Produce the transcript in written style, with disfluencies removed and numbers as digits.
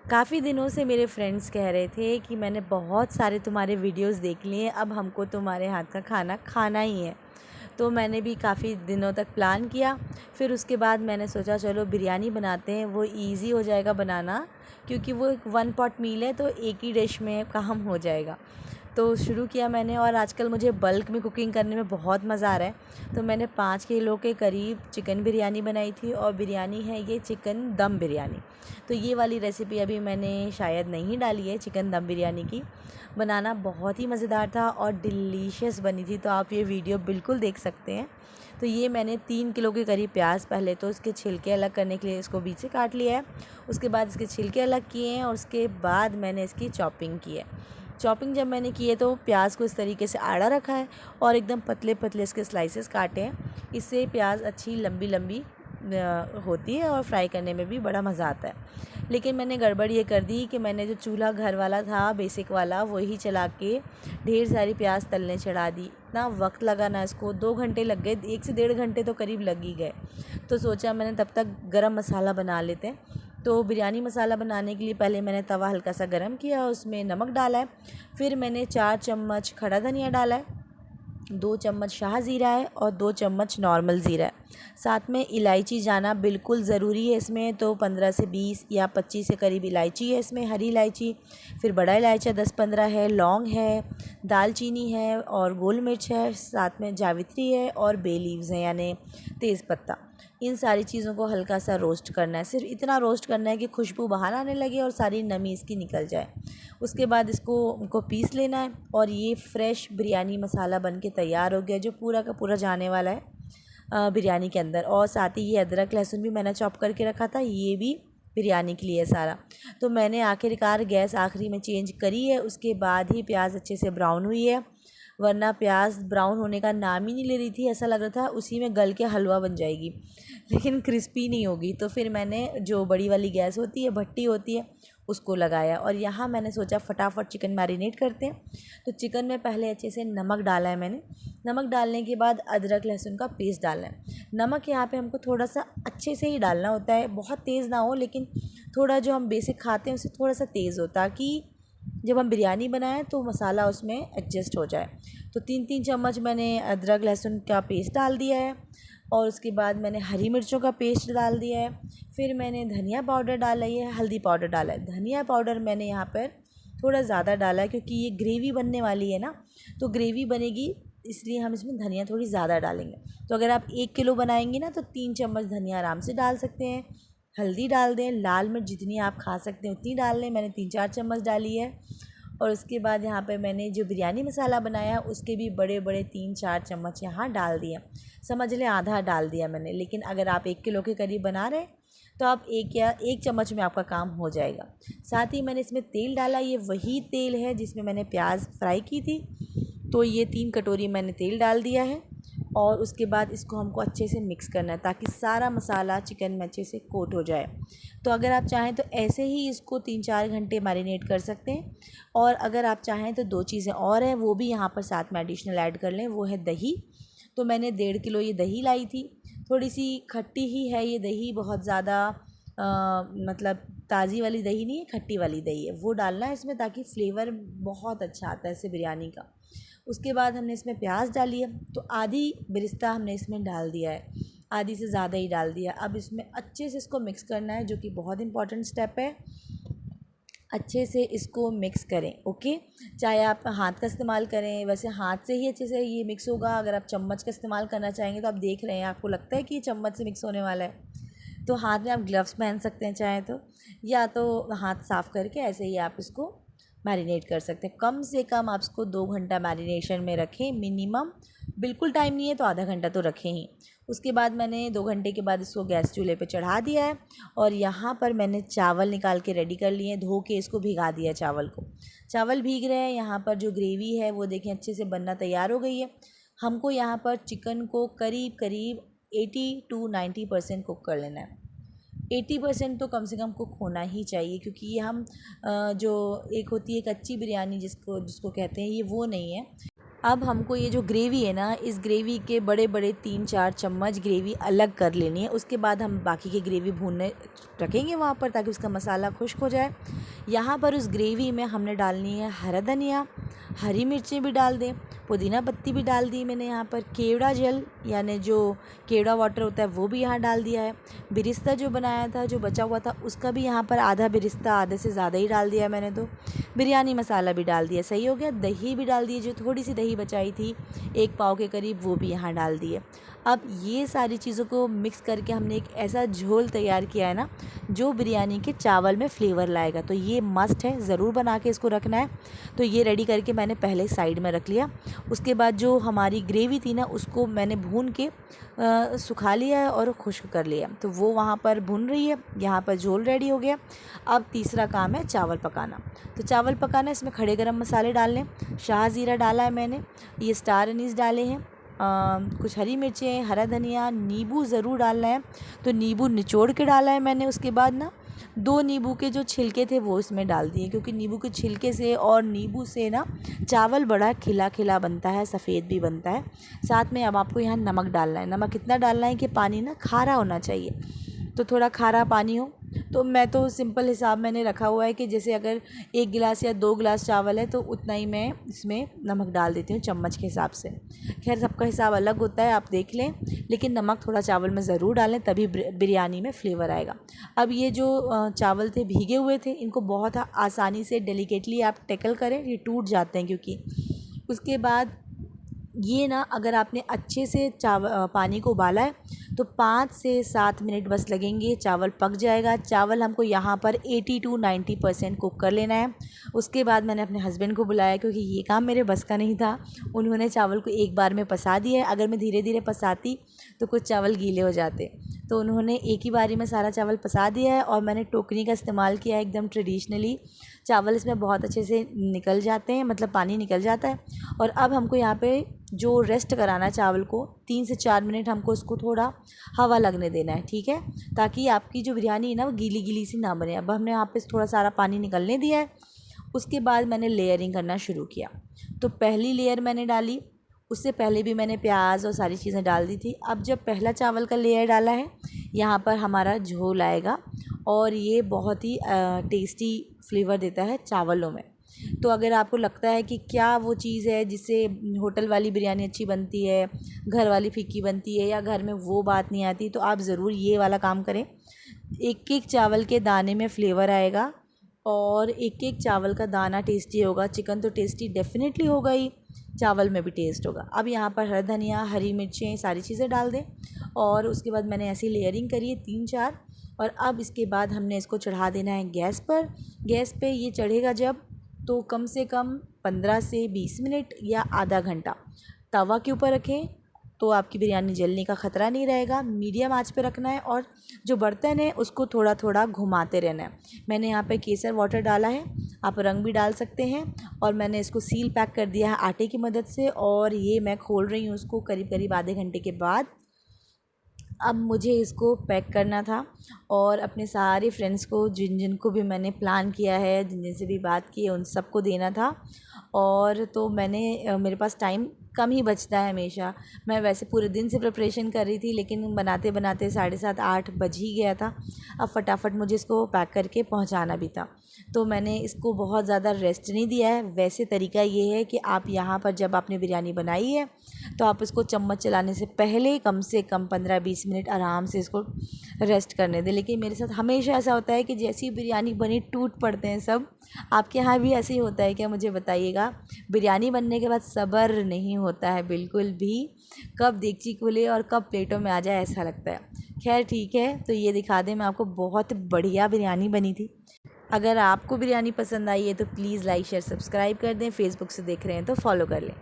काफ़ी दिनों से मेरे फ्रेंड्स कह रहे थे कि मैंने बहुत सारे तुम्हारे वीडियोस देख लिए, अब हमको तुम्हारे हाथ का खाना खाना ही है। तो मैंने भी काफ़ी दिनों तक प्लान किया। फिर उसके बाद मैंने सोचा चलो बिरयानी बनाते हैं, वो इजी हो जाएगा बनाना, क्योंकि वो एक वन पॉट मील है तो एक ही डिश में काम हो जाएगा। तो शुरू किया मैंने, और आजकल मुझे बल्क में कुकिंग करने में बहुत मज़ा आ रहा है। तो मैंने 5 किलो के करीब चिकन बिरयानी बनाई थी, और बिरयानी है ये चिकन दम बिरयानी। तो ये वाली रेसिपी अभी मैंने शायद नहीं डाली है, चिकन दम बिरयानी की। बनाना बहुत ही मज़ेदार था और डिलीशियस बनी थी, तो आप ये वीडियो बिल्कुल देख सकते हैं। तो ये मैंने 3 किलो के करीब प्याज, पहले तो इसके छिलके अलग करने के लिए इसको बीच से काट लिया है। उसके बाद इसके छिलके अलग किए हैं, और उसके बाद मैंने इसकी चॉपिंग की है। चॉपिंग जब मैंने की है तो प्याज को इस तरीके से आड़ा रखा है, और एकदम पतले पतले इसके स्लाइसेस काटे हैं। इससे प्याज अच्छी लंबी लंबी होती है, और फ्राई करने में भी बड़ा मज़ा आता है। लेकिन मैंने गड़बड़ ये कर दी कि मैंने जो चूल्हा घर वाला था बेसिक वाला, वही चला के ढेर सारी प्याज तलने चढ़ा दी। इतना वक्त लगा ना, इसको 2 घंटे लग गए, 1 से 1.5 घंटे तो करीब लग ही गए। तो सोचा मैंने तब तक गरम मसाला बना लेते हैं। तो बिरयानी मसाला बनाने के लिए पहले मैंने तवा हल्का सा गरम किया, उसमें नमक डाला है। फिर मैंने 4 चम्मच खड़ा धनिया डाला है, 2 चम्मच शाह ज़ीरा है, और 2 चम्मच नॉर्मल ज़ीरा है। साथ में इलायची जाना बिल्कुल ज़रूरी है इसमें, तो 15 से 20 या 25 के करीब इलायची है इसमें, हरी इलायची। फिर बड़ा इलायची 10-15 है, लौंग है, दालचीनी है, और गोल मिर्च है, साथ में जावित्री है, और बे लीव्स हैं यानी तेज़पत्ता। इन सारी चीज़ों को हल्का सा रोस्ट करना है, सिर्फ इतना रोस्ट करना है कि खुशबू बाहर आने लगे और सारी नमी इसकी निकल जाए। उसके बाद इसको पीस लेना है, और ये फ्रेश बिरयानी मसाला बन के तैयार हो गया, जो पूरा का पूरा जाने वाला है बिरयानी के अंदर। और साथ ही ये अदरक लहसुन भी मैंने चॉप करके रखा था, ये भी बिरयानी के लिए सारा। तो मैंने आखिरकार गैस आखिरी में चेंज करी है, उसके बाद ही प्याज अच्छे से ब्राउन हुई है, वरना प्याज ब्राउन होने का नाम ही नहीं ले रही थी। ऐसा लग रहा था उसी में गल के हलवा बन जाएगी, लेकिन क्रिस्पी नहीं होगी। तो फिर मैंने जो बड़ी वाली गैस होती है, भट्टी होती है, उसको लगाया, और यहाँ मैंने सोचा फटाफट चिकन मैरिनेट करते हैं। तो चिकन में पहले अच्छे से नमक डाला है मैंने। नमक डालने के बाद अदरक लहसुन का पेस्ट डालना है। नमक यहाँ पे हमको थोड़ा सा अच्छे से ही डालना होता है, बहुत तेज़ ना हो, लेकिन थोड़ा जो हम बेसिक खाते हैं उससे थोड़ा सा तेज़ हो, ताकि जब हम बिरयानी बनाएं तो मसाला उसमें एडजस्ट हो जाए। तो 3-3 चम्मच मैंने अदरक लहसुन का पेस्ट डाल दिया है, और उसके बाद मैंने हरी मिर्चों का पेस्ट डाल दिया है। फिर मैंने धनिया पाउडर डाला है, हल्दी पाउडर डाला है। धनिया पाउडर मैंने यहाँ पर थोड़ा ज़्यादा डाला है, क्योंकि ये ग्रेवी बनने वाली है ना, तो ग्रेवी बनेगी, इसलिए हम इसमें धनिया थोड़ी ज़्यादा डालेंगे। तो अगर आप 1 किलो बनाएंगे ना, तो 3 चम्मच धनिया आराम से डाल सकते हैं। हल्दी डाल दें, लाल मिर्च जितनी आप खा सकते हैं उतनी डाल लें, मैंने 3-4 चम्मच डाली है। और उसके बाद यहाँ पे मैंने जो बिरयानी मसाला बनाया उसके भी बड़े बड़े 3-4 चम्मच यहाँ डाल दिया। समझ लें आधा डाल दिया मैंने, लेकिन अगर आप 1 किलो के करीब बना रहे हैं तो आप 1 चम्मच में आपका काम हो जाएगा। साथ ही मैंने इसमें तेल डाला, ये वही तेल है जिसमें मैंने प्याज फ्राई की थी। तो ये 3 कटोरी मैंने तेल डाल दिया है, और उसके बाद इसको हमको अच्छे से मिक्स करना है, ताकि सारा मसाला चिकन में अच्छे से कोट हो जाए। तो अगर आप चाहें तो ऐसे ही इसको 3-4 घंटे मैरिनेट कर सकते हैं, और अगर आप चाहें तो 2 चीज़ें और हैं, वो भी यहाँ पर साथ में एडिशनल ऐड कर लें, वो है दही। तो मैंने 1.5 किलो ये दही लाई थी। थोड़ी सी खट्टी ही है ये दही, बहुत ज़्यादा मतलब ताज़ी वाली दही नहीं है, खट्टी वाली दही है, वो डालना है इसमें, ताकि फ्लेवर बहुत अच्छा आता है इससे बिरयानी का। उसके बाद हमने इसमें प्याज डाली है, तो आधी बिरिस्ता हमने इसमें डाल दिया है, आधी से ज़्यादा ही डाल दिया। अब इसमें अच्छे से इसको मिक्स करना है, जो कि बहुत इंपॉर्टेंट स्टेप है। अच्छे से इसको मिक्स करें, ओके। चाहे आप हाथ का इस्तेमाल करें, वैसे हाथ से ही अच्छे से ये मिक्स होगा। अगर आप चम्मच का इस्तेमाल करना चाहेंगे तो आप देख रहे हैं, आपको लगता है कि ये चम्मच से मिक्स होने वाला है, तो हाथ में आप ग्लव्स पहन सकते हैं चाहे तो, या तो हाथ साफ़ करके ऐसे ही आप इसको मैरिनेट कर सकते हैं। कम से कम आप इसको 2 घंटा मैरिनेशन में रखें मिनिमम, बिल्कुल टाइम नहीं है तो आधा घंटा तो रखें ही। उसके बाद मैंने 2 घंटे के बाद इसको गैस चूल्हे पे चढ़ा दिया है, और यहाँ पर मैंने चावल निकाल के रेडी कर लिए हैं, धो के इसको भिगा दिया चावल को। चावल भीग रहे हैं, यहाँ पर जो ग्रेवी है वो देखें अच्छे से बनना तैयार हो गई है। हमको यहाँ पर चिकन को करीब करीब 80 to 90% कुक कर लेना है। 80% तो कम से कम कुक होना ही चाहिए, क्योंकि ये जो एक होती है कच्ची बिरयानी जिसको जिसको कहते हैं, ये वो नहीं है। अब हमको ये जो ग्रेवी है ना, इस ग्रेवी के बड़े बड़े 3-4 चम्मच ग्रेवी अलग कर लेनी है। उसके बाद हम बाकी की ग्रेवी भूनने रखेंगे वहाँ पर, ताकि उसका मसाला खुश्क हो जाए। यहाँ पर उस ग्रेवी में हमने डालनी है हरा धनिया, हरी मिर्चें भी डाल दें, पुदीना पत्ती भी डाल दी मैंने यहाँ पर, केवड़ा जल यानी जो केवड़ा वाटर होता है वो भी यहाँ डाल दिया है। बिरिस्ता जो बनाया था, जो बचा हुआ था, उसका भी यहाँ पर आधा बिरिस्ता, आधे से ज़्यादा ही डाल दिया मैंने। तो बिरयानी मसाला भी डाल दिया, सही हो गया। दही भी डाल दिए, जो थोड़ी सी दही बचाई थी 1 पाव के करीब, वो भी यहाँ डाल दिए। अब ये सारी चीज़ों को मिक्स करके हमने एक ऐसा झोल तैयार किया है ना, जो बिरयानी के चावल में फ्लेवर लाएगा। तो ये मस्ट है, ज़रूर बना के इसको रखना है। तो ये रेडी करके मैंने पहले साइड में रख लिया। उसके बाद जो हमारी ग्रेवी थी ना, उसको मैंने भून के सुखा लिया है और खुश्क कर लिया, तो वो वहाँ पर भुन रही है। यहाँ पर झोल रेडी हो गया। अब तीसरा काम है चावल पकाना। तो चावल पकाना, इसमें खड़े गरम मसाले डालने, शाह ज़ीरा डाला है मैंने, ये स्टार अनीस डाले हैं, कुछ हरी मिर्चें, हरा धनिया, नींबू ज़रूर डालना है। तो नींबू निचोड़ के डाला है मैंने। उसके बाद ना 2 नींबू के जो छिलके थे वो इसमें डाल दिए, क्योंकि नींबू के छिलके से और नींबू से ना चावल बड़ा खिला खिला बनता है, सफ़ेद भी बनता है। साथ में अब आपको यहाँ नमक डालना है। नमक कितना डालना है कि पानी ना खारा होना चाहिए, तो थोड़ा खारा पानी हो। तो मैं तो सिंपल हिसाब मैंने रखा हुआ है कि जैसे अगर 1 गिलास या 2 गिलास चावल है तो उतना ही मैं इसमें नमक डाल देती हूँ चम्मच के हिसाब से। खैर सबका हिसाब अलग होता है, आप देख लें, लेकिन नमक थोड़ा चावल में ज़रूर डालें, तभी बिरयानी में फ्लेवर आएगा। अब ये जो चावल थे भीगे हुए थे, इनको बहुत आसानी से डेलिकेटली आप टैकल करें, ये टूट जाते हैं क्योंकि। उसके बाद ये ना, अगर आपने अच्छे से पानी को उबाला है तो 5 से 7 मिनट बस लगेंगे, चावल पक जाएगा। चावल हमको यहाँ पर 80 to 90% कुक कर लेना है। उसके बाद मैंने अपने हस्बैंड को बुलाया, क्योंकि ये काम मेरे बस का नहीं था। उन्होंने चावल को एक बार में पसा दिया है। अगर मैं धीरे धीरे पसाती तो कुछ चावल गीले हो जाते, तो उन्होंने एक ही बारी में सारा चावल पसा दिया है। और मैंने टोकरी का इस्तेमाल किया है, एकदम ट्रेडिशनली। चावल इसमें बहुत अच्छे से निकल जाते हैं, मतलब पानी निकल जाता है। और अब हमको यहाँ पे जो रेस्ट कराना है चावल को, 3 से 4 मिनट हमको इसको थोड़ा हवा लगने देना है, ठीक है, ताकि आपकी जो बिरयानी है ना वो गीली गीली सी ना बने। अब हमने यहाँ पे थोड़ा सारा पानी निकलने दिया है। उसके बाद मैंने लेयरिंग करना शुरू किया। तो पहली लेयर मैंने डाली, उससे पहले भी मैंने प्याज और सारी चीज़ें डाल दी थी। अब जब पहला चावल का लेयर डाला है, यहाँ पर हमारा झोल आएगा और ये बहुत ही टेस्टी फ्लेवर देता है चावलों में। तो अगर आपको लगता है कि क्या वो चीज़ है जिससे होटल वाली बिरयानी अच्छी बनती है, घर वाली फीकी बनती है, या घर में वो बात नहीं आती, तो आप ज़रूर ये वाला काम करें। एक एक चावल के दाने में फ्लेवर आएगा और एक एक चावल का दाना टेस्टी होगा। चिकन तो टेस्टी डेफिनेटली होगा ही, चावल में भी टेस्ट होगा। अब यहाँ पर हरा धनिया, हरी मिर्चें, सारी चीज़ें डाल दें। और उसके बाद मैंने ऐसी लेयरिंग करी है 3-4। और अब इसके बाद हमने इसको चढ़ा देना है गैस पर। गैस पे ये चढ़ेगा जब, तो कम से कम 15 से 20 मिनट या आधा घंटा तवा के ऊपर रखें, तो आपकी बिरयानी जलने का ख़तरा नहीं रहेगा। मीडियम आंच पे रखना है और जो बर्तन है उसको थोड़ा थोड़ा घुमाते रहना है। मैंने यहाँ पे केसर वाटर डाला है, आप रंग भी डाल सकते हैं। और मैंने इसको सील पैक कर दिया है आटे की मदद से। और ये मैं खोल रही हूँ उसको करीब करीब आधे घंटे के बाद। अब मुझे इसको पैक करना था और अपने सारे फ्रेंड्स को, जिन जिन को भी मैंने प्लान किया है, जिन जिन से भी बात की है, उन सबको देना था। और तो मैंने मेरे पास टाइम कम ही बचता है हमेशा। मैं वैसे पूरे दिन से प्रिपरेशन कर रही थी, लेकिन बनाते बनाते 7:30-8 बज ही गया था। अब फटाफट मुझे इसको पैक करके पहुंचाना भी था, तो मैंने इसको बहुत ज़्यादा रेस्ट नहीं दिया है। वैसे तरीका ये है कि आप यहाँ पर जब आपने बिरयानी बनाई है तो आप इसको चम्मच चलाने से पहले कम से कम 15-20 मिनट आराम से इसको रेस्ट करने दें। लेकिन मेरे साथ हमेशा ऐसा होता है कि जैसी बिरयानी बनी टूट पड़ते हैं सब। आपके यहाँ भी ऐसे ही होता है क्या, मुझे बताइएगा। बिरयानी बनने के बाद सब्र नहीं होता है बिल्कुल भी, कब देगची खुले और कब प्लेटों में आ जाए ऐसा लगता है। खैर ठीक है, तो ये दिखा दें मैं आपको, बहुत बढ़िया बिरयानी बनी थी। अगर आपको बिरयानी पसंद आई है तो प्लीज़ लाइक शेयर सब्सक्राइब कर दें। फेसबुक से देख रहे हैं तो फॉलो कर लें।